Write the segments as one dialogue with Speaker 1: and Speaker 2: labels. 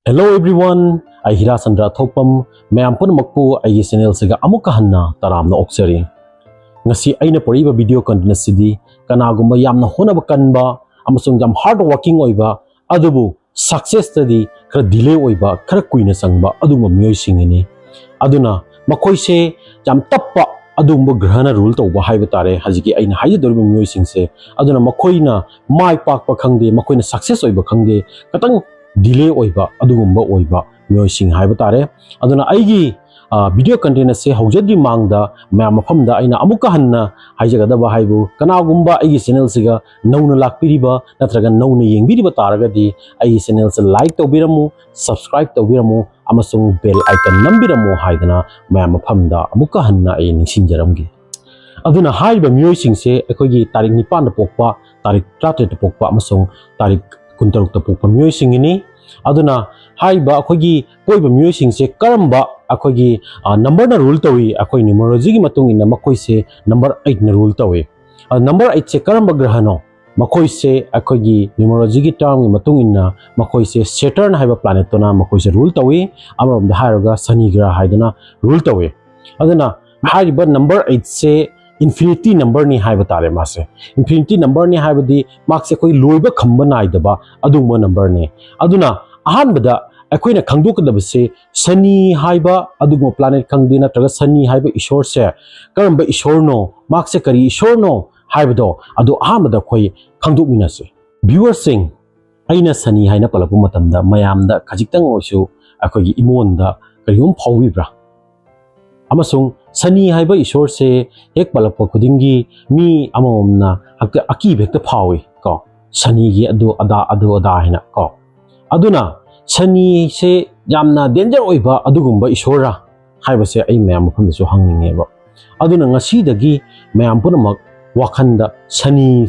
Speaker 1: Hello everyone, I Hira Sandra Thopam, Mayam Punmakpu, I channel Siga Amuka Hanna, Taramna Oxeri. Ngasi aina poriba video content sidi, kanagumba yamna honaba kanba, amasung jam hard working oiba, adubu success study, kara delay oiba, kara kuina sangba, aduma miyoi singini. Aduna, makoi se jam tappa, adumba grahana rule to wahai batare, haziki aina haja doriba miyoi singse, aduna makoina, mai pak pa khangde, makoina success oiba khangde, katang delay oiba adugumba oiba miyoi sing haiba tare aduna aigi video content se haujadi mangda mayam mafamda aina amuka hanna haijagadaba haibu kanagumba aigi channel siga nauna lakpiriba natraga nauna yengbiriba taragadi aigi channel se like tobiramu subscribe tobiramu amasung bell icon nambiramu haidana mayam mafamda amuka hanna ai ningsingjaramgi aduna haiba miyoi singse akogi tarik 9 da pokpa tarik 13 da pokpa amasung tarik kuntaruk tapuk miyoi singini aduna haiba akogi poiba miyoi singse karamba akogi number na rule tawi akoi numerology gi matung ina makoi se number 8 na rule tawi number 8 se karamba grahano makoi se akogi numerology gi term gi matung ina makoi se Saturn haiba planet to na makoi se rule tawi amarom da hairoga Shani grah haidana rule tawi aduna haiba number 8 se infinity number ni haiba tare mase infinity number ni haiba di mark se koi loiba khamba naidaba aduma number ni aduna ahanbada akoina khangdokadaba se Shani haiba adugma planet khangdina traga Shani haiba ishor se karamba ishor no mark se kari ishor no haiba do adu ahanbada koi khangdokmina se viewers sing aina Shani haina palapu matamda mayamda khajiktang oisu akogi imonda kariyum phawibra amasung Shani haiba ishor se ek palakpa khudingi mi amamna hakta aki bekta phawi ko Shani gi adu ada hina ko aduna Shani se yamna danger oiba adugumba ishora haiba se ai mayam mafam su hangninge ba aduna ngasi dagi mayam punamak wakhanda Shani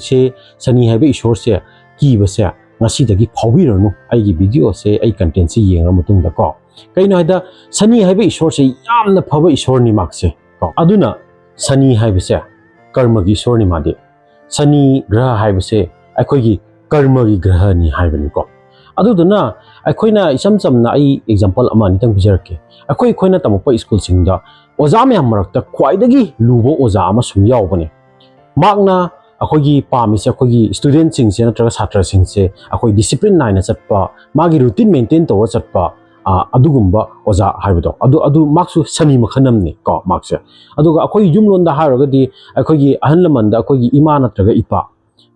Speaker 1: haiba ishor se ki ba se ngasi dagi phawiranu ai gi video se ai content se yengra matung da ko kaino haida Shani haiba ishor se yamna phaba ishor ni makse ko aduna Shani haiba se karma gi ishor ni made Shani graha haiba se akoi gi karma gi graha ni haiba ni ko aduduna akoina isam samna ai example ama ni tang bijarke akoina tamapa school singda oja me amarakta khwaidagi lubo oja ama sum yaw bane magna akogi pamise akogi student sing se natra satra sing se akoi discipline naina chatpa magi routine maintain to chatpa adugumba oja haibodo adu maksu Shani makhanam ni ko makse aduga akoi yumlonda haragadi akogi ahanlamanda akogi ima natraga ipa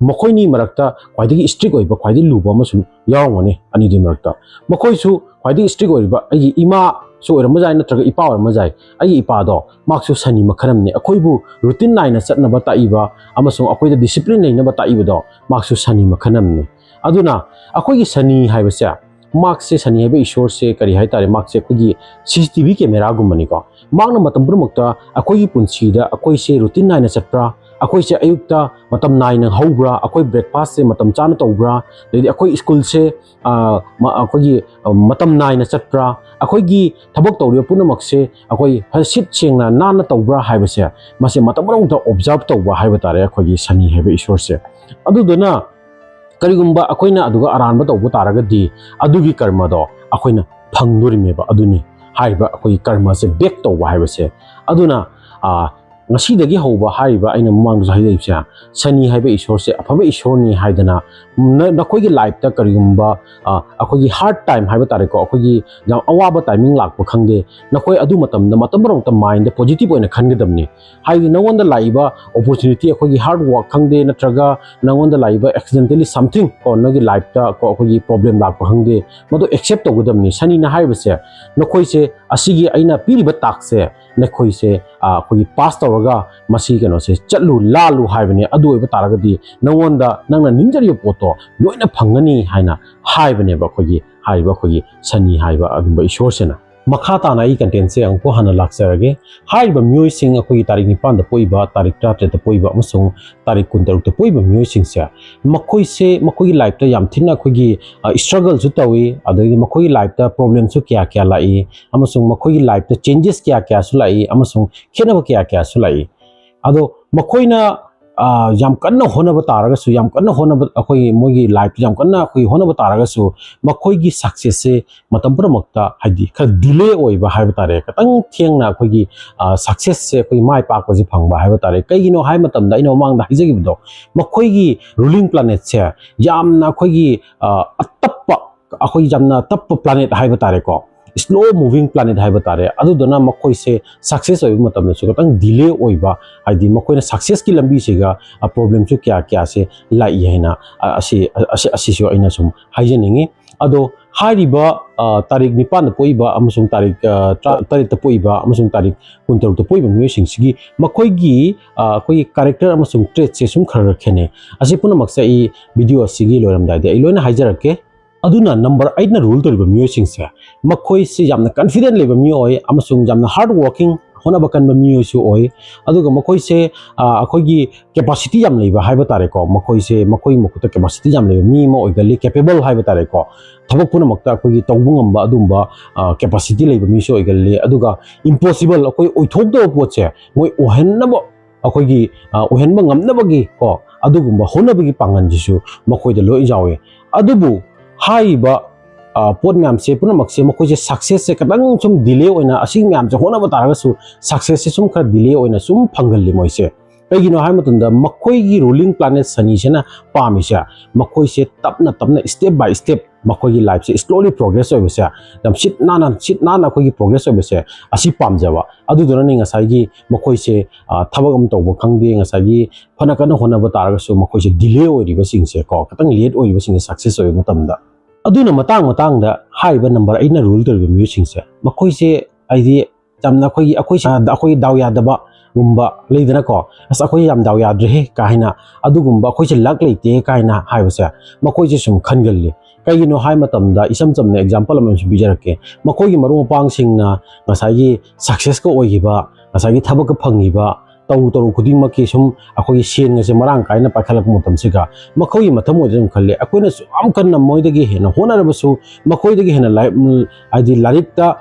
Speaker 1: makoini marakta kwaidagi strict oiba kwaidagi luba amasum yawngone ani di marakta makoisu kwaidagi strict oiba ai ima so oramajai natraga ipa oramajai ai ipa do maksu Shani makharam ni akoibu routine naina chatna ba taiba amasum akoida discipline naina ba taiba do maksu Shani makhanam ni aduna akoigi Shani haibasa mark se Shani haiba ishor se kari hai tare mark se akoigi CCTV camera gumani ko magna matam burmukta akoigi punshi da akoi se routine naina chatpra akoi se ayukta matam naina haubra akoi breakfast se matam chana tobra ledi akoi school se akoigi matam naina chatpra akoigi thabak tawriya punamak se akoi sit chengna nana tobra haiba se mase matam rong da observe tawba haiba tare akoigi Shani haiba ishor se aduduna karigumba akoina aduga aranba tawba taragadi adugi karma do akoina phangdorimeba aduni haiba akoi karma se back tawba haiba se aduna ngasi dagi hoba haiba aina mamang du haidai sia Shani haiba ishor se aphaba ishor ni haidana nakoi gi life ta karigumba akoi gi hard time haiba tare ko akoi gi jam awaba timing lakpa khangde nakoi adu matam da matam rong ta mind da positive oina khangedamni hai nawon da laiba opportunity akoi gi hard work khangde natraga nawon da laiba accidentally something ko nagi life ta ko akoi gi problem lakpa khangde mado accept togudamni Shani na haiba se nakoi se asigi aina piriba tak se nakoi se akoi pass tawraga masi kano se chatlu lalu haibani adu oiba taragadi nawonda nangna ningjari poto loina phangani haina haibane ba khogi haiba khogi Shani haiba adumba ishor sena makha ta na I content se angpo hana laksarage haiba miyoi sing akoi tarik 9 da poiba tarik 13 da poiba amasung tarik 16 da poiba miyoi sing se makoi se makoi life ta yam thina khogi struggle su tawi adagi makoi life ta problem su kya lai amasung makoi life ta changes kya su lai amasung khenaba kya su lai ado makoina yam kanna honaba taragasu yam kanna honaba akoi mogi life yam kanna akoi honaba taragasu makoi gi success se matam pramakta haidi kha delay oiba haiba tare katang thiengna akoi gi success se akoi mai pak pa ji phangba haiba tare kai gino hai matam da ino mang da hijagi bdo makoi gi ruling planet se yam na akoi gi atappa akoi jamna tappa planet haiba tare ko slow moving planet haiba tare adudona makoi se success oiba matam su katang delay oiba haidi makoi na success ki lambi se ga problem chu kya kya se lai haina asi su aina sum haijeningi ado hariba tarik nipan poiba amasung tarik tarik poiba amasung tarik kuntar poiba music sigi makoi gi koi character amasung trait se sum khar rakhene asi puna maksa I video sigi loram dai de iloina haijarake aduna number 8 na rule toriba music se makoi se yamna confident leba meeoi amasung yamna hard working hona bakan ba meeoi su oi aduga makoi se akoi gi capacity yam leba haiba tare ko makoi se makoi mukuta capacity yam leba mi mo oigali capable haiba tare ko thabak puna makta akoi gi tawbung amba adumba capacity leba mi su oigali aduga impossible akoi oithok do poche moi ohen na bo akoi gi ohen ba ngam na bagi ko adugumba hona bagi pangan jisu makoi de loi jawe adubu haiba pot myam se puna makse makoi je success se kadang sum delay oina asing myam je hona ba taraga su success se sum kha delay oina sum phangal li moi se kaigino hai matunda makoi gi ruling planet sani se na pami se makoi se tapna step by step makoi gi life se slowly progress oi se dam sit nana koi gi progress oi se asi pam jawa adu dona ni ngasai gi makoi se thabak am tawba khangde ngasai gi phana kana hona ba taraga su makoi se delay oi ri ba sing se ko katang late oi ba sing success oi matamda aduna matang da haiba number 8 na rule tor bi music se makoi se aidi jamna akoi daw ya da ba gumba leidana ko asa akoi yam daw ya dre ka hina adu gumba akoi se lak leite ka hina haiba se makoi se sum khangal kai no hai matam da isam chamna example am su bijarake makoi gi maru pang sing na ngasai gi success ko oi gi ba ngasai gi thabak phangi ba taru khuding maki sum akoi sen ngase marang kaina pakhalak mutam siga makoi matham ojum khalle akoina su am kan na moi dagi hena hona rabasu makoi dagi hena adi larik ta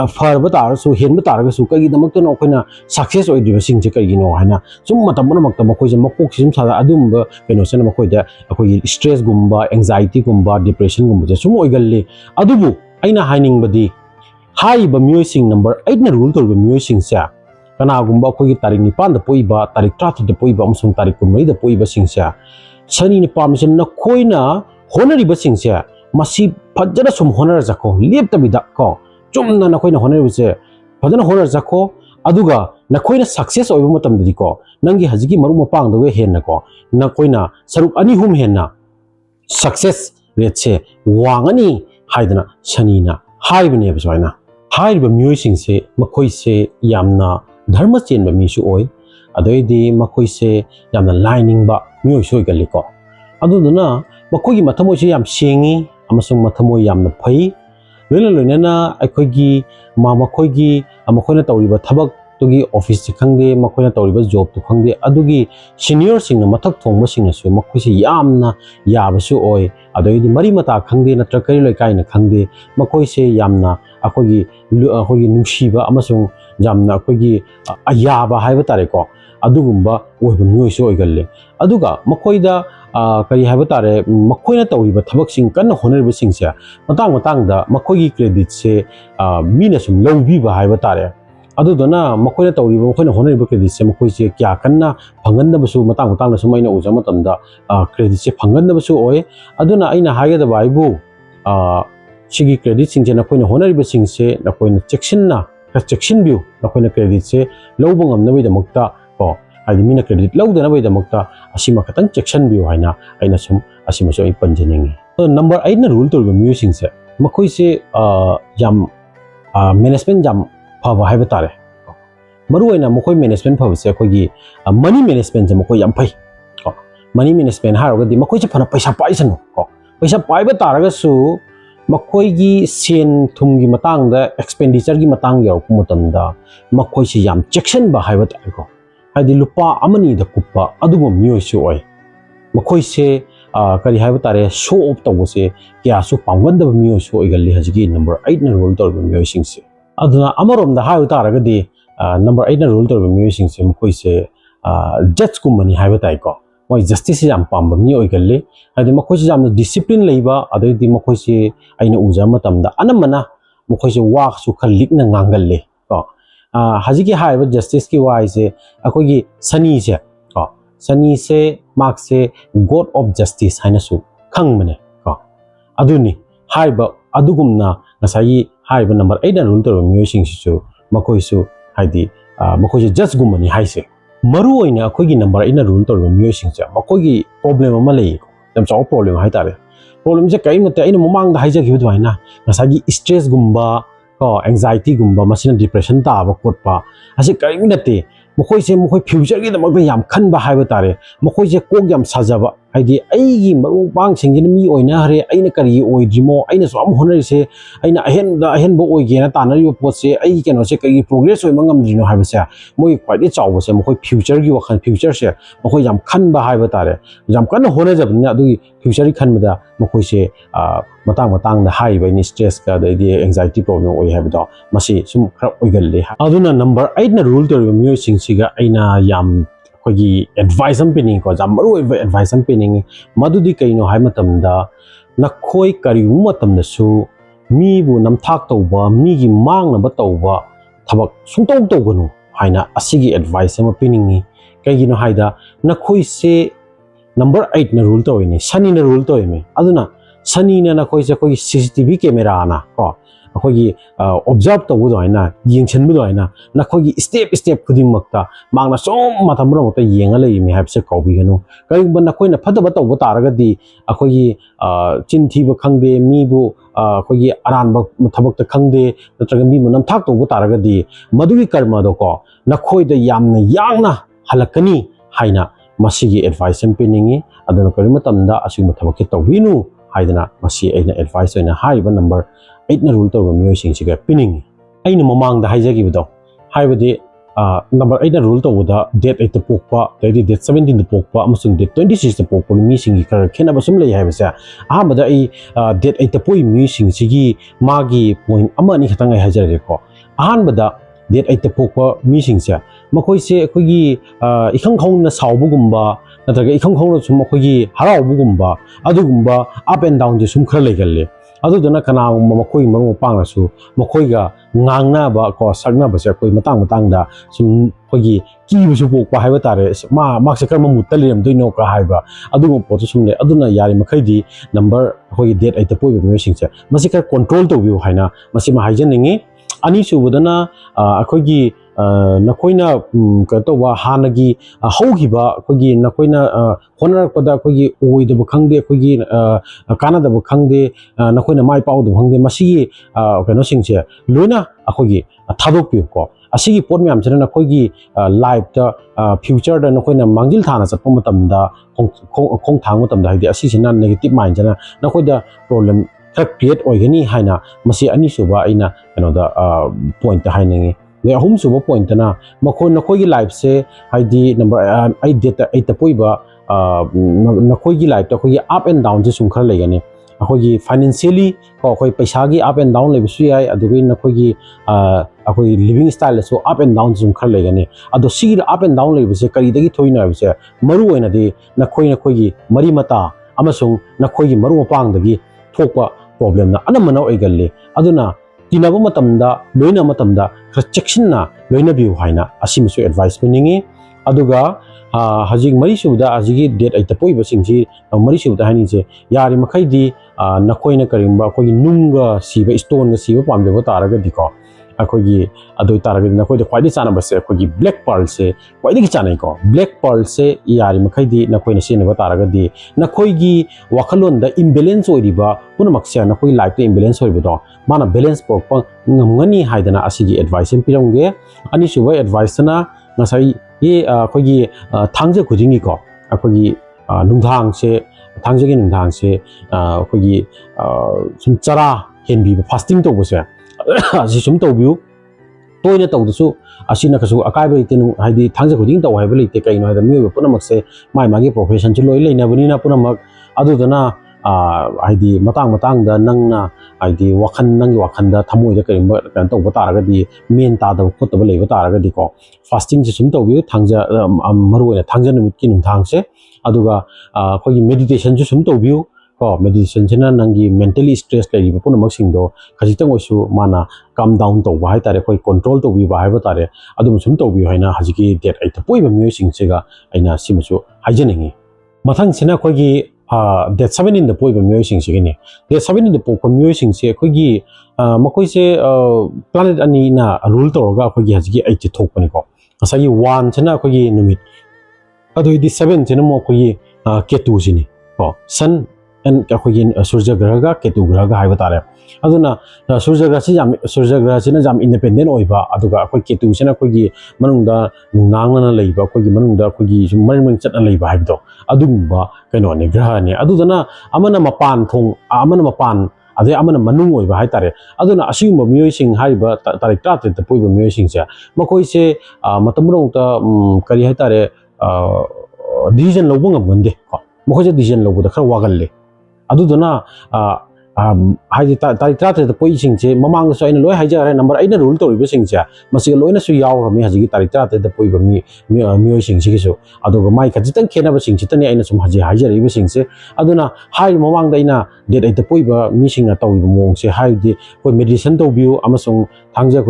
Speaker 1: far ba tar su hen ba tar ga su kai damak to akoina success oi diba sing je kai gi no hana sum matam na makta makoi je makok sim sa adum ba keno sen makoi da akoi stress gumba anxiety gumba depression gumba je sum oi galle adubu aina haining badi hai ba music number 8 na rule to ba music sa kana gumba khoi tarik nipan da poiba tarik 3 da poiba amsung tarik 9 da poiba singsia sani ni pamisen na khoina honari ba singsia masi phajana sum honar jako lep ta bida ko chumna na khoina honari se phajana honar jako aduga na khoina success oiba matam di ko nangi hajigi maru mapang da we hen na ko na khoina saruk ani hum hen na success rate se wangani haidana sani na haibne biswaina haiba music se makhoi se yamna dharma chen ba mi su oi adoi di makoi se yamna lining ba mi su gali ko aduna makoi gi mathamo se yam sengi amasung mathamo yamna phai loina na akoi gi makoi gi amakoi na tawi ba thabak to gi office se khangde makoi na tawi ba job to khangde adugi senior sing na mathak thong ba sing su makoi se yamna ya ba su oi adoi di mari mata khangde na trakari loi kai na khangde makoi se yamna akoi gi nungshi ba amasung jamna akoi ayaba haiba tare ko adugumba oiba myoi so oigalle aduga makoida kari haiba tare makoina tawriba thabak sing kan honeriba singsia matang da makoi credit se mina sum lowbi ba haiba tare adudona makoina tawriba makoina honeriba credit se makoi se kya kanna phangan da basu matang da sumaina ujama tamda credit se phangan da basu oi aduna aina haiga da baibu sigi credit sing je na koina honeriba sing se na koina section view na koina credit se lobang am na bai da makta ko ai mina credit low da na bai da makta asima katang section view haina aina sum asima so panjening number 8 na rule to music se makoi se jam management jam phaba haiba tare maru aina makoi management phaba se koi gi money management je makoi yam phai ko money management haroga di makoi se phana paisa paisano ko paisa paiba taraga su makoi gi sen thum gi matang da expenditure gi matang yaw ku mutam da makoi si yam section ba haiba ta ko hadi lupa amani da kuppa adugo myoi su oi makoi se kari haiba tare show up to se kya su pangwan da myoi su oi galli hajigi number 8 na rule to myoi sing se aduna amarom da haiba taraga di number 8 na rule to myoi sing se makoi se जज कुमनी है बताई को मोई justice याम palm बमी ओइगल्ले हादि मखोइ से याम discipline लेबा अदैदि मखोइ से आइना उजा मतमदा अनमना मखोइ से वाक सु खल लिकना ngangalle को हाजि की हाइबा जस्टिस की वाइ से अखोगी सनी से को सनी से मार्क से गॉड ऑफ जस्टिस हाइना सु खंगमने को अदुनी हाइबा अदुगुमना ngasai हाइबा नंबर 8 रूल तो म्यूसिंग सु मखोइ सु हाइदि मखोइ से जज गुमनी हाइसे मरु ओइना अखोगी नंबर 8 रूल तो म्यूसिंग से मखोगी प्रॉब्लम अमा लेइ यम चाव प्रॉब्लम हाइ तारे प्रॉब्लम से कई मते आइना ममांग दा हाइजा खिबु दुआइना ngasai स्ट्रेस गुम्बा को एंजाइटी गुम्बा मसिना डिप्रेशन ताबा कोटपा असे कई नते मखोइ से मखोइ फ्यूचर की दमक याम खनबा हाइबा तारे मखोइ से कोक याम साजाबा हाइदि आइगी मरु पांग सिंगिन मी ओइना हरे आइना करी ओइद्रिमो आइना सम होनरि से आइना अहेन बो ओइगेना तानरिबो पोत से आइ केनो से कई प्रोग्रेस ओइ मंगमद्रिनो हाइबा से मोइ क्वाइटि चावबो से मखोइ फ्यूचर की वखन फ्यूचर से मखोइ याम खनबा हाइबा तारे याम कन होने जबनिना दुगी फ्यूचर की खनबदा मखोइ से मतंग मतंग दा हाइबा नि स्ट्रेस का दैदि एंजाइटी प्रॉब्लम ओइ हाइबदो मसी सुम खरा ओइगल्ले अदुना नंबर 8 ना रूल तो म्यूसिंग सिगा आइना याम कोगी एडवाइस हम पिनिंग को जाम मरु एडवाइस हम पिनिंग मदुदी कइनो हाइ मतमदा नखोइ करिउ मतमदसु मीबु नमथाक तौबा मीगी मांगनबा तौबा थबक सुंतौ तौगनु हाइना असिगी एडवाइस हम पिनिंग कइगिनो हाइदा नखोइ से नंबर 8 ना रूल तो इने सनी ना रूल तो इमे अदुना सनी ना नखोइ से कोई सीसीटीवी कैमरा आना को अखोगी ऑब्जर्व तौबदो हाइना येंछनबदो हाइना नखोगी स्टेप स्टेप खुदिमक्ता मांगना सोम माथमरो मत येंगा लेइमी हाइबसे कौबिगनु करिबा नखोइना फदबा तौबा तारगदी अखोगी चिन्थीबा खंगदे मीबु अखोगी अरानबा थबकता खंगदे नत्रगा मीबु नमथाक तौबा तारगदी मदुगी कर्मदो को नखोइदा यामना यांगना हलकनी हाइना मसिगी एडवाइस एम पिनिंगी अदना करि मतमदा असिगु थबकके तौबिनु हाइदना मसि एना एडवाइस ओइना हाइबा नंबर 8 ना रूल तो म्यूसिंग सिगा पिनिंग आइना ममांग दा हाइजागिबदो हाइबदि नंबर 8 ना रूल तो दा डेट 8 पोकपा दैदि डेट 17 पोकपा अमसुंग डेट 26 पोकपा मीसिंग खर खेनबा सुम लei हाइबसे अहमदा आई डेट 8 पोइ मीसिंग सिगी मागी पॉइंट अमानि खतंग हाइजारे को अहमदा डेट 8 पोकपा मीसिंग से मखोइ से अखोगी इखंग खौना सावबुगुम्बा नत्रगा इखंग खौना सुम अखोगी हरावबुगुम्बा अदुगुम्बा अप एंड डाउन जे सुम खर लेगल्ले अदुदना कनागुम्बा मखोइ मरु पांगसु मखोइगा ngangnaba ko sagnaba se koi matang da sum khogi kibusu pokpa haiba tare ma se karma mutalem doino ka haiba adu po to sumne aduna yari makhai di number khogi date 8 poi be sing se masi ka control to view haina masi ma haijan ningi ani su budana akhogi नखोइना कतो वा हानगी हौगिबा खोगी नखोइना होनरपदा खोगी ओइदब खंगदे खोगी कानादब खंगदे नखोइना माइ पाउदब खंगदे मसिगी कनो सिंगसे लोइना अखोगी थादोपियो को असिगी pot ma'am से नखोगी life दा future दा नखोइना मांगिल थाना चतप मतमदा खोंग थांग मतमदा हाइदे असिसिना negative mind जना नखोइदा problem खर क्रिएट ओइगनी हाइना मसि अनि सुबा आइना कनोदा पॉइंट हाइनिंगी ने अहुम सुबो पॉइंट ना मखो नखोगी लाइफ से हाइदी नंबर 8 डेट 8 पोइबा नखोगी लाइफ ता खोगी अप एंड डाउन से सुंखर लेगने अखोगी फाइनेंशियली को कोई पैसा की अप एंड डाउन लेबसु याय अदुगी नखोगी अखोगी living style so up and down सुंखर लेगने अदो सी अप एंड डाउन लेबसे करी दगी थोइना बसे मरु ओइना दे नखोगी मरी मता अमसुंग नखोगी मरु मपांग दगी थोकपा प्रॉब्लम ना अनमना ओइगल्ले अदुना तिनाबो मतमदा लोइना मतमदा खर चेक्सिनना लोइना बिउ हाइना असिमसु एडवाइस पिनिंगी अदुगा हजिग मरिसुदा अजिगी डेट 8 पोइबा सिंगसी मरिसुदा हानिसे यारि मखैदी नखोइना करिंबा खोगी नुंगा सिबा स्टोन सिबा पामदेबो तारगा दिको अखोगी अदोइ तारगा नखोइदा ख्वाइदि चाना बसे अखोगी ब्लैक पर्ल से ख्वाइदि चानाइ को ब्लैक पर्ल से यारि मखैदी नखोइना सिनेबा तारगा दि नखोइगी वखलोन दा इम्बैलेंस ओइरिबा पुनमक्से नखोइ लाइफ दा इम्बैलेंस ओइबदो माना बैलेंस पोक ngani haidana asigi advice em piramge ani suba advice na ngasai ye akogi thangje khujingi ko akogi nungthang se thangje gi nungthang se akogi sum chara henbi fasting to bose asi sum to biu toina to dusu asina kasu akai bai tenu haidi thangje khujing to haibali te kai no haida mi punamak se mai magi profession chu loi leina bani na punamak adudana ꯍꯥꯏꯗꯤ ꯃꯇꯥꯡ ꯃꯇꯥꯡꯗ ꯅꯪꯅ ꯍꯥꯏꯗꯤ ꯅꯪꯒꯤ ꯋꯥꯈꯜꯗ ꯊꯃꯣꯏꯗ ꯀꯔꯤꯒꯨꯝꯕ ꯀꯩꯅꯣ ꯇꯧꯕ ꯇꯥꯔꯒꯗꯤ ꯃꯦꯟ ꯇꯥꯗꯕ ꯈꯣꯠꯇꯕ ꯂꯩꯕ ꯇꯥꯔꯒꯗꯤꯀꯣ ꯐꯥꯁꯇꯤꯡꯁꯦ ꯁꯨꯝ ꯇꯧꯕꯤꯌꯨ ꯃꯔꯨꯑꯣꯏꯅ ꯊꯥꯡꯖ ꯅꯨꯃꯤꯠꯀꯤ ꯅꯨꯡꯗꯥꯡꯁꯦ ꯑꯗꯨꯒ ꯑꯩꯈꯣꯏꯒꯤ ꯃꯦꯗꯤꯇꯦꯁꯟꯁꯨ ꯁꯨꯝ ꯇꯧꯕꯤꯌꯨ ꯀꯣ ꯃꯦꯗꯤꯇꯦꯁꯟꯁꯤꯅ ꯅꯪꯒꯤ ꯃꯦꯟꯇꯦꯂꯤ ꯁ꯭ꯇ꯭ꯔꯦꯁ ꯂꯩꯔꯤꯕ ꯄꯨꯝꯅꯃꯛꯁꯤꯡꯗꯣ ꯈꯖꯤꯛꯇꯪ ꯑꯣꯏꯁꯨ ꯃꯥꯅ ꯀꯝ ꯗꯥꯎꯟ ꯇꯧꯕ ꯍꯥꯏꯇꯥꯔꯦ ꯑꯩꯈꯣꯏ ꯀꯟꯇ꯭ꯔꯣꯜ ꯇꯧꯕꯤꯕ ꯍꯥꯏꯕ ꯇꯥꯔꯦ ꯑꯗꯨꯝ ꯁꯨꯝ ꯇꯧꯕꯤꯌꯨ ꯍꯥꯏꯅ ꯍꯧꯖꯤꯛꯀꯤ ꯗꯦꯠ 8ꯇ ꯄꯣꯛꯏꯕ ꯃꯤꯑꯣꯏꯁꯤꯡꯁꯤꯒ ꯑꯩꯅ ꯁꯤꯃꯁꯨ ꯍꯥꯏꯖꯅꯤꯡꯉꯤ ꯃꯊꯪꯁꯤꯅ ꯑꯩꯈꯣꯏꯒꯤ ꯗꯦꯠ 17ꯗ ꯄꯣꯛꯏꯕ ꯃꯤꯑꯣꯏꯁꯤꯡꯁꯤꯒꯤꯅꯤ ꯗꯦꯠ 17ꯗ ꯄꯣꯛꯄ ꯃꯤꯑꯣꯏꯁꯤꯡꯁꯦ ꯑꯩꯈꯣꯏꯒꯤ ꯃꯈꯣꯏꯁꯦ ꯄ꯭ꯂꯥꯅꯦꯠ ꯑꯅꯤꯅ ꯔꯨꯜ ꯇꯧꯔꯒ ꯑꯩꯈꯣꯏꯒꯤ ꯍꯧꯖꯤꯛꯀꯤ 8ꯁꯦ ꯊꯣꯛꯄꯅꯤꯀꯣ ꯉꯁꯥꯏꯒꯤ 1ꯁꯤꯅ ꯑꯩꯈꯣꯏꯒꯤ ꯅꯨꯃꯤꯠ ꯑꯗꯨꯏꯗꯤ 7ꯁꯤꯅ ꯑꯃꯨꯛ ꯑꯩꯈꯣꯏꯒꯤ ꯀꯦꯇꯨꯁꯤꯅꯤ ꯀꯣ ꯁꯟ ꯑꯩꯈꯣꯏꯒꯤ ꯁꯨꯔꯖ ꯒ꯭ꯔꯍꯒ ꯀꯦꯇꯨ ꯒ꯭ꯔꯍꯒ ꯍꯥꯏꯕ ꯇꯥꯔꯦ ꯑꯗꯨꯅ ꯁꯨꯔꯖ ꯒ꯭ꯔꯍꯁꯤꯅ ꯌꯥꯝ ꯏꯟꯗꯤꯄꯦꯟꯗꯦꯟ ꯑꯣꯏꯕ ꯑꯗꯨꯒ ꯑꯩꯈꯣꯏ ꯀꯦꯇꯨꯁꯤꯅ ꯑꯩꯈꯣꯏꯒꯤ ꯃꯅꯨꯡꯗ ꯅꯨꯡꯅꯥꯡꯅꯅ ꯂꯩꯕ ꯑꯩꯈꯣꯏꯒꯤ ꯃꯅꯨꯡꯗ ꯑꯩꯈꯣꯏꯒꯤ ꯁꯨꯝ ꯃꯔꯤꯡ ꯆꯠꯅ ꯂꯩꯕ ꯍꯥꯏꯕꯗꯣ ꯑꯗꯨꯒꯨꯝꯕ ꯀꯩꯅꯣꯅꯤ ꯒ꯭ꯔꯍꯅꯤ ꯑꯗꯨꯗꯨꯅ ꯑꯃꯅ ꯃꯄꯥꯟ ꯊꯣꯡ ꯑꯃꯅ ꯃꯄꯥꯟ ꯑꯗꯩ ꯑꯃꯅ ꯃꯅꯨꯡ ꯑꯣꯏꯕ ꯍꯥꯏꯇꯥꯔꯦ ꯑꯗꯨꯅ ꯑꯁꯤꯒꯨꯝꯕ ꯃꯤꯑꯣꯏꯁꯤꯡ ꯍꯥꯏꯔꯤꯕ ꯇꯥꯔꯤꯛ 13ꯗ ꯄꯣꯛꯏꯕ ꯃꯤꯑꯣꯏꯁꯤꯡꯁꯦ ꯃꯈꯣꯏꯁꯦ ꯃꯇꯝ ꯄꯨꯝꯅꯃꯛꯇ ꯀꯔꯤ ꯍꯥꯏꯇꯥꯔꯦ ꯗꯤꯁꯤꯖꯟ ꯂꯧꯕ ꯉꯝꯒꯟꯗꯦ ꯀꯣ ꯃꯈꯣꯏꯁꯦ ꯗꯤꯁꯤꯖꯟ ꯂꯧꯕꯗ ꯈꯔ ꯋꯥꯒꯜꯂꯦ ꯑꯗꯨꯗꯨꯅ ꯍꯥꯏꯗꯤ ꯇꯥꯔꯤꯛ 13ꯗ ꯄꯣꯛꯏꯁꯤꯡꯁꯦ ꯃꯃꯥꯡꯗꯁꯨ ꯑꯩꯅ ꯂꯣꯏ ꯍꯥꯏꯖꯈ꯭ꯔꯦ ꯅꯝꯕꯔ ꯑꯩꯅ ꯔꯨꯜ ꯇꯧꯔꯤꯕꯁꯤꯡꯁꯦ ꯃꯁꯤꯒ ꯂꯣꯏꯅꯁꯨ ꯌꯥꯎꯔꯝꯃꯤ ꯍꯧꯖꯤꯛꯀꯤ ꯇꯥꯔꯤꯛ 13ꯗ ꯄꯣꯛꯏꯕ ꯃꯤꯑꯣꯏꯁꯤꯡꯁꯤꯒꯤꯁꯨ ꯑꯗꯨꯒ ꯃꯥꯏ ꯈꯖꯤꯛꯇꯪ ꯈꯦꯠꯅꯕꯁꯤꯡꯁꯤꯇꯅꯤ ꯑꯩꯅ ꯁꯨꯝ ꯍꯧꯖꯤꯛ ꯍꯥꯏꯖꯔꯛꯏꯕꯁꯤꯡꯁꯦ ꯑꯗꯨꯅ ꯍꯥꯏꯔꯤꯕ ꯃꯃꯥꯡꯗ ꯑꯩꯅ ꯗꯦꯠ 8ꯗ ꯄꯣꯛꯏꯕ ꯃꯤꯁꯤꯡꯅ ꯇꯧꯔꯤꯕ ꯃꯑꯣꯡꯁꯦ ꯍꯥꯏꯕꯗꯤ ꯑꯩꯈꯣꯏ ꯃꯦꯗꯤꯇꯦꯁꯟ ꯇꯧꯕꯤꯌꯨ ꯑꯃꯁꯨꯡ ꯊꯥꯡꯖ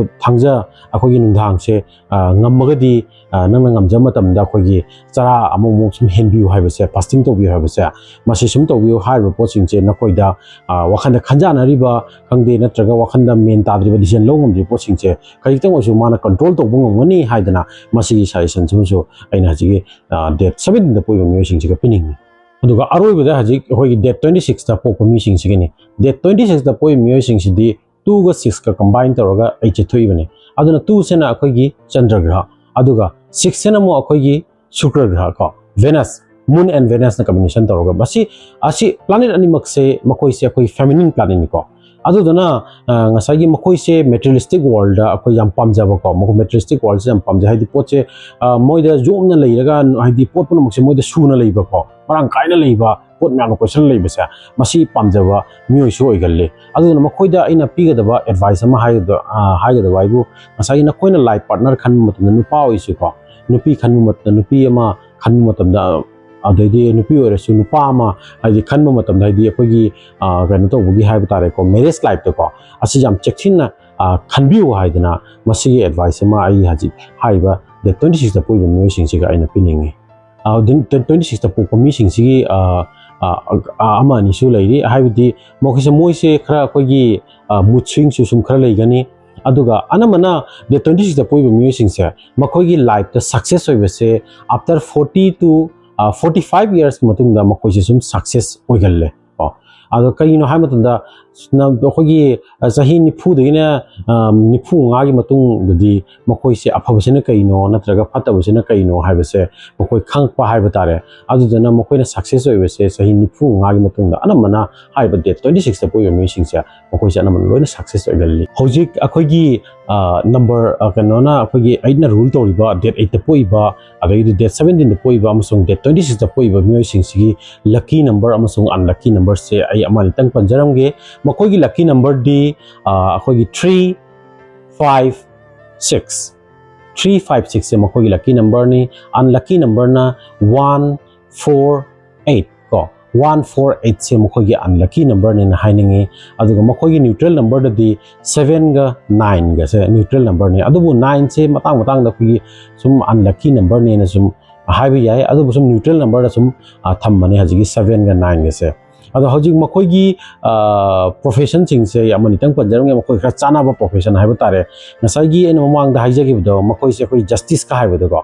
Speaker 1: ꯑꯩꯈꯣꯏꯒꯤ ꯅꯨꯡꯗꯥꯡꯁꯦ ꯉꯝꯃꯒꯗꯤ ꯅꯪꯅ ꯉꯝꯖꯕ ꯃꯇꯝꯗ ꯑꯩꯈꯣꯏꯒꯤ ꯆꯔꯥ ꯑꯃꯨꯛ ꯁꯨꯝ ꯍꯦꯟꯕꯤꯌꯨ ꯍꯥꯏꯕꯁꯦ ꯐꯥꯁꯇꯤꯡ ꯇꯧꯕꯤꯌꯨ ꯍꯥꯏꯕꯁꯦ ꯃꯁꯤ ꯁꯨꯝ ꯇꯧꯕꯤꯌꯨ ꯍꯥꯏꯔꯤꯕ ꯄꯣꯠꯁꯤꯡꯁꯦ ꯅꯈꯣꯏꯗ ꯋꯥꯈꯜꯗ ꯈꯟꯖꯥꯟꯅꯔꯤꯕ ꯈꯪꯗꯦ ꯅꯠꯇ꯭ꯔꯒ ꯋꯥꯈꯜꯗ ꯃꯦꯟ ꯇꯥꯗ꯭ꯔꯤꯕ ꯗꯤꯁꯤꯖꯟ ꯂꯧ ꯉꯝꯗ꯭ꯔꯤꯕ ꯄꯣꯠꯁꯤꯡꯁꯦ ꯈꯖꯤꯛꯇꯪ ꯑꯣꯏꯁꯨ ꯃꯥꯅ ꯀꯟꯇ꯭ꯔꯣꯜ ꯇꯧꯕ ꯉꯝꯒꯅꯤ ꯍꯥꯏꯗꯅ ꯃꯁꯤꯒꯤ ꯁꯖꯦꯁꯟꯁꯤꯃꯁꯨ ꯑꯩꯅ ꯍꯧꯖꯤꯛꯀꯤ ꯗꯦꯠ 17ꯗ ꯄꯣꯛꯏꯕ ꯃꯤꯑꯣꯏꯁꯤꯡꯁꯤꯒ ꯄꯤꯅꯤꯡꯉꯤ ꯑꯗꯨꯒ ꯑꯔꯣꯏꯕꯗ ꯍꯧꯖꯤꯛ ꯑꯩꯈꯣꯏꯒꯤ ꯗꯦꯠ 26ꯇ ꯄꯣꯛꯄ ꯃꯤꯁꯤꯡꯁꯤꯒꯤꯅꯤ ꯗꯦꯠ 26ꯇ ꯄꯣꯛꯏꯕ ꯃꯤꯑꯣꯏꯁꯤꯡꯁꯤꯗꯤ 2ꯒ 6ꯒ ꯀꯝꯕꯥꯏꯟ ꯇꯧꯔꯒ 8ꯁꯦ ꯊꯣꯛꯏꯕꯅꯤ ꯑꯗꯨꯅ 2ꯁꯤꯅ ꯑꯩꯈꯣꯏꯒꯤ ꯆꯟꯗ꯭ꯔ ꯒ꯭ꯔꯍ ꯑꯗꯨꯒ 6ꯁꯤꯅ ꯑꯃꯨꯛ ꯑꯩꯈꯣꯏꯒꯤ ꯁꯨꯀ꯭ꯔ ꯒ꯭ꯔꯍ ꯀꯣ ꯚꯦꯅꯁ ꯃꯨꯟ ꯑꯦꯟ ꯚꯦꯅꯁꯅ ꯀꯝꯕꯤꯅꯦꯁꯟ ꯇꯧꯔꯒ ꯑꯁꯤ ꯄ꯭ꯂꯥꯅꯦꯠ ꯑꯅꯤꯃꯛꯁꯦ ꯃꯈꯣꯏꯁꯦ ꯑꯩꯈꯣꯏ ꯐꯦꯃꯤꯅꯤꯟ ꯄ꯭ꯂꯥꯅꯦꯠꯅꯤꯀꯣ ꯑꯗꯨꯗꯨꯅ ꯉꯁꯥꯏꯒꯤ ꯃꯈꯣꯏꯁꯦ ꯃꯦꯇꯔꯤꯌꯦꯂꯤꯁꯇꯤꯛ ꯋꯥꯔꯜꯗ ꯑꯩꯈꯣꯏ ꯌꯥꯝ ꯄꯥꯝꯖꯕꯀꯣ ꯃꯈꯣꯏ ꯃꯦꯇꯔꯤꯌꯦꯂꯤꯁꯇꯤꯛ ꯋꯥꯔꯜꯗꯁꯦ ꯌꯥꯝ ꯄꯥꯝꯖꯩ ꯍꯥꯏꯗꯤ ꯄꯣꯠꯁꯦ ꯃꯣꯏꯗ ꯌꯣꯝꯅ ꯂꯩꯔꯒ ꯍꯥꯏꯗꯤ ꯄꯣꯠ ꯄꯨꯝꯅꯃꯛꯁꯦ ꯃꯣꯏꯗ ꯁꯨꯅ ꯂꯩꯕꯀꯣ ꯃꯔꯥꯡ ꯀꯥꯏꯅ ꯂꯩꯕ ꯄꯣꯠ ꯃꯌꯥꯝꯅ ꯀꯣꯏꯁꯜ ꯂꯩꯕꯁꯦ ꯃꯁꯤ ꯄꯥꯝꯖꯕ ꯃꯤꯑꯣꯏꯁꯨ ꯑꯣꯏꯒꯜꯂꯤ ꯑꯗꯨꯅ ꯃꯈꯣꯏꯗ ꯑꯩꯅ ꯄꯤꯒꯗꯕ ꯑꯦꯗꯚꯥꯏꯁ ꯑꯃ ꯍꯥꯏꯒꯗꯕ ꯍꯥꯏꯕꯨ ꯉꯁꯥꯏꯒꯤ ꯅꯈꯣꯏꯅ ꯂꯥꯏꯐ ꯄꯥꯔꯠꯅꯔ ꯈꯟꯕ ꯃꯇꯝꯗ ꯅꯨꯄꯥ ꯑꯣꯏꯁꯨꯀꯣ ꯅꯨꯄꯤ ꯈꯟꯕ ꯃꯇꯝꯗ ꯅꯨꯄꯤ ꯑꯃ ꯈꯟꯕ ꯃꯇꯝꯗ ꯑꯗꯩꯗꯤ ꯅꯨꯄꯤ ꯑꯣꯏꯔꯁꯨ ꯅꯨꯄꯥ ꯑꯃ ꯍꯥꯏꯗꯤ ꯈꯟꯕ ꯃꯇꯝꯗ ꯍꯥꯏꯗꯤ ꯑꯩꯈꯣꯏꯒꯤ ꯀꯩꯅꯣ ꯇꯧꯕꯒꯤ ꯍꯥꯏꯕ ꯇꯥꯔꯦꯀꯣ ꯃꯦꯔꯦꯖ ꯂꯥꯏꯐꯇꯀꯣ ꯑꯁꯤ ꯌꯥꯝ ꯆꯦꯛꯁꯤꯟꯅ ꯈꯟꯕꯤꯌꯨ ꯍꯥꯏꯗꯅ ꯃꯁꯤꯒꯤ ꯑꯦꯗꯚꯥꯏꯁ ꯑꯃ ꯑꯩ ꯍꯧꯖꯤꯛ ꯍꯥꯏꯔꯤꯕ ꯗꯦꯠ 26ꯇ ꯄꯣꯛꯏꯕ ꯃꯤꯑꯣꯏꯁꯤꯡꯁꯤꯒ ꯑꯩꯅ ꯄꯤꯅꯤꯡꯉꯤ 26ꯇ ꯄꯣꯛꯄ ꯃꯤꯁꯤꯡꯁꯤꯒꯤ ꯑꯃ ꯑꯅꯤꯁꯨ ꯂꯩꯔꯤ ꯍꯥꯏꯕꯗꯤ ꯃꯣꯏꯁꯦ ꯈꯔ ꯑꯩꯈꯣꯏꯒꯤ ꯃꯨꯠ ꯁ꯭ꯋꯤꯡꯁꯨ ꯁꯨꯝ ꯈꯔ ꯂꯩꯒꯅꯤ ꯑꯗꯨꯒ ꯑꯅꯝꯕꯅ ꯗꯦꯠ 26ꯇ ꯄꯣꯛꯏꯕ ꯃꯤꯑꯣꯏꯁꯤꯡꯁꯦ ꯃꯈꯣꯏꯒꯤ ꯂꯥꯏꯐꯇ ꯁꯛꯁꯦꯁ ꯑꯣꯏꯕꯁꯦ ꯑꯥꯐꯇꯔ 40 to 45 yearsꯀꯤ ꯃꯇꯨꯡꯗ ꯃꯈꯣꯏꯁꯦ ꯁꯨꯝ ꯁꯛꯁꯦꯁ ꯑꯣꯏꯒꯜꯂꯦ ꯀꯣ ꯑꯗꯣ ꯀꯩꯒꯤꯅꯣ ꯍꯥꯏꯕ ꯃꯇꯝꯗ ꯑꯩꯈꯣꯏꯒꯤ ꯆꯍꯤ 40ꯗꯒꯤꯅ 45ꯒꯤ ꯃꯇꯨꯡꯗꯗꯤ ꯃꯈꯣꯏꯁꯦ ꯑꯐꯕꯁꯤꯅ ꯀꯩꯅꯣ ꯅꯠꯇ꯭ꯔꯒ ꯐꯠꯇꯕꯁꯤನ ꯀꯩꯅꯣ ꯍꯥꯏꯕꯁꯦ ꯃꯈꯣꯏ ꯈꯪꯉꯛꯄ ꯍꯥꯏꯕ ꯇꯥꯔꯦ ꯑꯗꯨꯗꯨꯅ ꯃꯈꯣꯏꯅ ꯁꯛꯁꯦꯁ ꯑꯣꯏꯕꯁꯦ ꯆꯍꯤ 45ꯒꯤ ꯃꯇꯨꯡꯗ ꯑꯅꯝꯕꯅ ꯍꯥꯏꯔꯤꯕ ꯗꯦꯠ 26ꯇ ꯄꯣꯛꯏꯕ ꯃꯤꯑꯣꯏꯁꯤꯡꯁꯦ ꯃꯈꯣꯏꯁꯦ ꯑꯅꯝꯕꯅ ꯂꯣꯏꯅ ꯁꯛꯁꯦꯁ ꯑꯣꯏꯒꯜꯂꯤ ꯍꯧꯖꯤꯛ ꯑꯩꯈꯣꯏꯒꯤ ꯅꯝꯕꯔ ꯀꯩꯅꯣꯅ ꯑꯩꯈꯣꯏꯒꯤ 8ꯅ ꯔꯨꯜ ꯇꯧꯔꯤꯕ ꯗꯦꯠ 8ꯇ ꯄꯣꯛꯏꯕ ꯑꯗꯒꯤꯗꯤ ꯗꯦꯠ 17ꯗ ꯄꯣꯛꯏꯕ ꯑꯃꯁꯨꯡ ꯗꯦꯠ 26ꯇ ꯄꯣꯛꯏꯕ ꯃꯤꯑꯣꯏꯁꯤꯡꯁꯤꯒꯤ ꯂꯛꯀꯤ ꯅꯝꯕꯔ ꯑꯃꯁꯨꯡ ꯑꯟꯂꯛꯀꯤ ꯅꯝꯕꯔꯁꯦ ꯑꯩ ꯑꯃ ꯑꯅꯤꯇꯪ ꯄꯟꯖꯔꯝꯒꯦ ꯃꯈꯣꯏꯒꯤ ꯂꯛꯀꯤ ꯅꯝꯕꯔꯗꯤ ꯑꯩꯈꯣꯏꯒꯤ 3, 5, 6 3, 5, 6ꯁꯦ ꯃꯈꯣꯏꯒꯤ ꯂꯛꯀꯤ ꯅꯝꯕꯔꯅꯤ ꯑꯟꯂꯛꯀꯤ ꯅꯝꯕꯔꯅ 1, 4, 8 ꯀꯣ 1, 4, 8ꯁꯦ ꯃꯈꯣꯏꯒꯤ ꯑꯟꯂꯛꯀꯤ ꯅꯝꯕꯔꯅꯤꯅ ꯍꯥꯏꯅꯤꯡꯉꯤ ꯑꯗꯨꯒ ꯃꯈꯣꯏꯒꯤ ꯅ꯭ꯌꯨꯇ꯭ꯔꯦꯜ ꯅꯝꯕꯔꯗꯗꯤ 7ꯒ 9ꯒꯁꯦ ꯅ꯭ꯌꯨꯇ꯭ꯔꯦꯜ ꯅꯝꯕꯔꯅꯤ ꯑꯗꯨꯕꯨ 9ꯁꯦ ꯃꯇꯥꯡꯗ ꯑꯩꯈꯣꯏꯒꯤ ꯁꯨꯝ ꯑꯟꯂꯛꯀꯤ ꯅꯝꯕꯔꯅꯦꯅ ꯁꯨꯝ ꯍꯥꯏꯕ ꯌꯥꯏ ꯑꯗꯨꯕꯨ ꯁꯨꯝ ꯅ꯭ꯌꯨꯇ꯭ꯔꯦꯜ ꯅꯝꯕꯔꯗ ꯁꯨꯝ ꯊꯝꯕꯅꯤ ꯍꯧꯖꯤꯛꯀꯤ 7ꯒ 9ꯒꯁꯦ ꯑꯗꯣ ꯍꯧꯖꯤꯛ ꯃꯈꯣꯏꯒꯤ ꯄ꯭ꯔꯣꯐꯦꯁꯟꯁꯤꯡꯁꯦ ꯑꯃꯅꯤꯇꯪ ꯄꯟꯖꯔꯝꯒꯦ ꯃꯈꯣꯏ ꯈꯔ ꯆꯥꯟꯅꯕ ꯄ꯭ꯔꯣꯐꯦꯁꯟ ꯍꯥꯏꯕ ꯇꯥꯔꯦ ꯉꯁꯥꯏꯒꯤ ꯑꯩꯅ ꯃꯃꯥꯡꯗ ꯍꯥꯏꯖꯈꯤꯕꯗꯣ ꯃꯈꯣꯏꯁꯦ ꯑꯩꯈꯣꯏ ꯖꯁꯇꯤꯁꯀ ꯍꯥꯏꯕꯗꯣꯀꯣ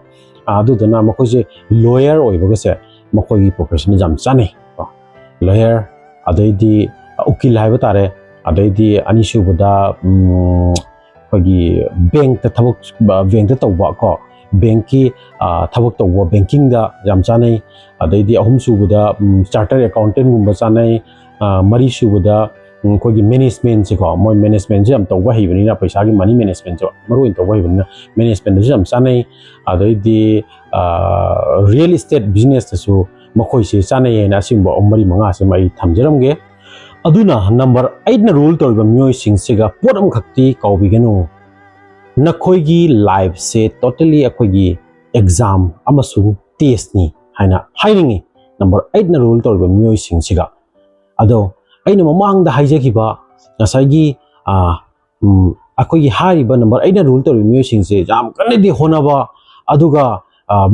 Speaker 1: ꯑꯗꯨꯗꯨꯅ ꯃꯈꯣꯏꯁꯦ ꯂꯣꯌꯔ ꯑꯣꯏꯕꯒꯁꯦ ꯃꯈꯣꯏꯒꯤ ꯄ꯭ꯔꯣꯐꯦꯁꯟ ꯌꯥꯝ ꯆꯥꯟꯅꯩ ꯀꯣ ꯂꯣꯌꯔ ꯑꯗꯩꯗꯤ ꯎꯀꯤꯜ ꯍꯥꯏꯕ ꯇꯥꯔꯦ ꯑꯗꯩꯗꯤ ꯑꯅꯤꯁꯨꯕꯗ ꯑꯩꯈꯣꯏꯒꯤ ꯕꯦꯡꯛꯇ ꯇꯧꯕ ꯀꯣ ꯕꯦꯡꯛꯀꯤ ꯊꯕꯛ ꯇꯧꯕ ꯕꯦꯡꯀꯤꯡꯗ ꯌꯥꯝ ꯆꯥꯟꯅꯩ ꯑꯗꯩꯗꯤ ꯑꯍꯨꯝꯁꯨꯕꯗ ꯆꯥꯔꯇꯔ ꯑꯦꯀꯥꯎꯟꯇꯦꯟꯒꯨꯝꯕ ꯆꯥꯟꯅꯩ ꯃꯔꯤꯁꯨꯕꯗ ꯑꯩꯈꯣꯏꯒꯤ ꯃꯦꯅꯦꯖꯃꯦꯟꯠꯁꯦꯀꯣ ꯃꯣꯏ ꯃꯦꯅꯦꯖꯃꯦꯟꯠꯁꯦ ꯌꯥꯝ ꯇꯧꯕ ꯍꯩꯕꯅꯤꯅ ꯄꯩꯁꯥꯒꯤ ꯃꯅꯤ ꯃꯦꯅꯦꯖꯃꯦꯟꯠꯁꯨ ꯃꯔꯨꯑꯣꯏꯅ ꯇꯧꯕ ꯍꯩꯕꯅꯤꯅ ꯃꯦꯅꯦꯖꯃꯦꯟꯠꯇꯁꯨ ꯌꯥꯝ ꯆꯥꯟꯅꯩ ꯑꯗꯩꯗꯤ ꯔꯤꯌꯦꯜ ꯏꯁꯇꯦꯠ ꯕꯤꯖꯤꯅꯦꯁꯇꯁꯨ मखोई से चाने सिंब मरी मंगा से मैं थमजरमगे अदुना नंबर 8 ना रूल तौर मियोई सिंगसेगा पोरम खक्ति कौबिगनु नखोईगी लाइफ से टोटली अखोईगी एग्जाम अमसुंग टेस्ट नि हाइना हाइरिंगी नंबर 8 ना रूल तौर मियोई सिंगसेगा अदो अइना ममांग दा हाइजगिबा नसाइगी अखोईगी हारिबा नंबर 8 ना रूल तौर मियोई सिंगसे जाम कन्नेदि होनाबा अदुगा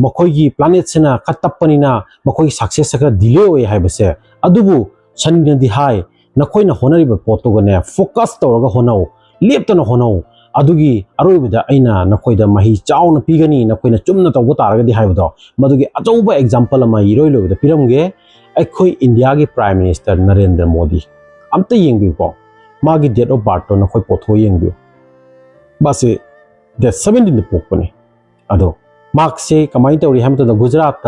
Speaker 1: मखोईगी प्लानेट सेना खतप्पनिना मखोईगी सक्सेस खरा डिले होय हाइबसे अदुबु सनिनदि हाय नखोईना होनरिबा पोतोगने फोकस तौरगा होनाओ लेप्तना होनाओ अदुगी अरोइबदा अइना नखोईदा मही चाउना पिगनी नखोईना चुमना तौबो तारगदि हाइबदो मदुगी अचौबा एग्जांपल अमा इरोइ लोइबदा पिरमगे अखोई इंडिया की प्राइम मिनिस्टर नरेंद्र मोदी अमता येंबिको मागी डेट ऑफ बर्थ तो नखोई पोथो येंबियो बासे डेट 17 पोकपने अदो मार्क्से कमाई तौरी हमतदा गुजरात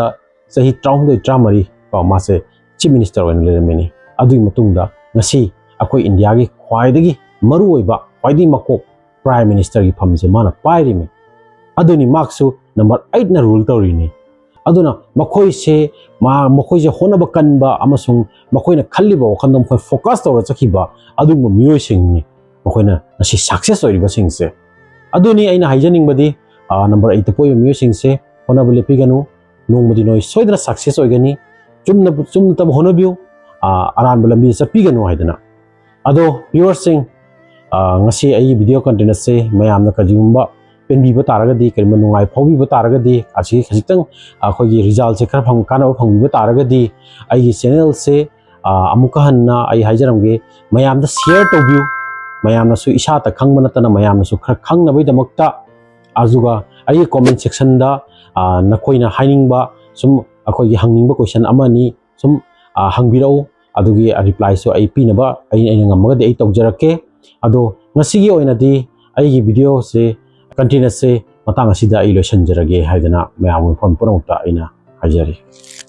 Speaker 1: सही 33 को मासे चीफ मिनिस्टर ओइन लेरमेनी अदुई मतुंगदा ngasi अखोई इंडिया की ख्वाइदगी मरु ओइबा ख्वाइदी मकोक प्राइम मिनिस्टर की फमसे माना पाइरिमी अदुनी मार्क्सु नंबर 8 ना रूल तौरीनी अदुना मखोई से होनबा कनबा अमसुंग मखोइना खल्लिबा वखंदम मखोई फोकस तौर चखिबा अदुंग मियोइ सिंगनी मखोइना ngasi सक्सेस ओइरिबा सिंगसे अदुनी अइना हाइजनिंगबदी नंबर 8 पोइ मियोइ सिंगसे होनबा लेपिगनु नोंमदि नोइ सोइदना सक्सेस ओइगनी चुमना तब होनबियो अरानबा लंबी चपिगनु हाइदना अदो व्यूअर्स सिंग ngasi ai video content se mayamna kajumba penbiba taragadi kelma nungai phawbiba taragadi asi khajitang akhoi result se khara phang kana phangbiba taragadi ai channel se amuka hanna ai haijaramge mayamda share tawbiu mayamna su isa ta khangba natana mayamna su khara khangnabai damakta azuga ai comment section da nakoina hainingba sum akhoi hangningba question amani sum hangbirau adugi reply so ai pinaba ai ngamagadi ai tawjarake अदो ngasi oinadi aigi video se continue se matang asida ai loisan jarage haidana mayam phone puramta aina hajari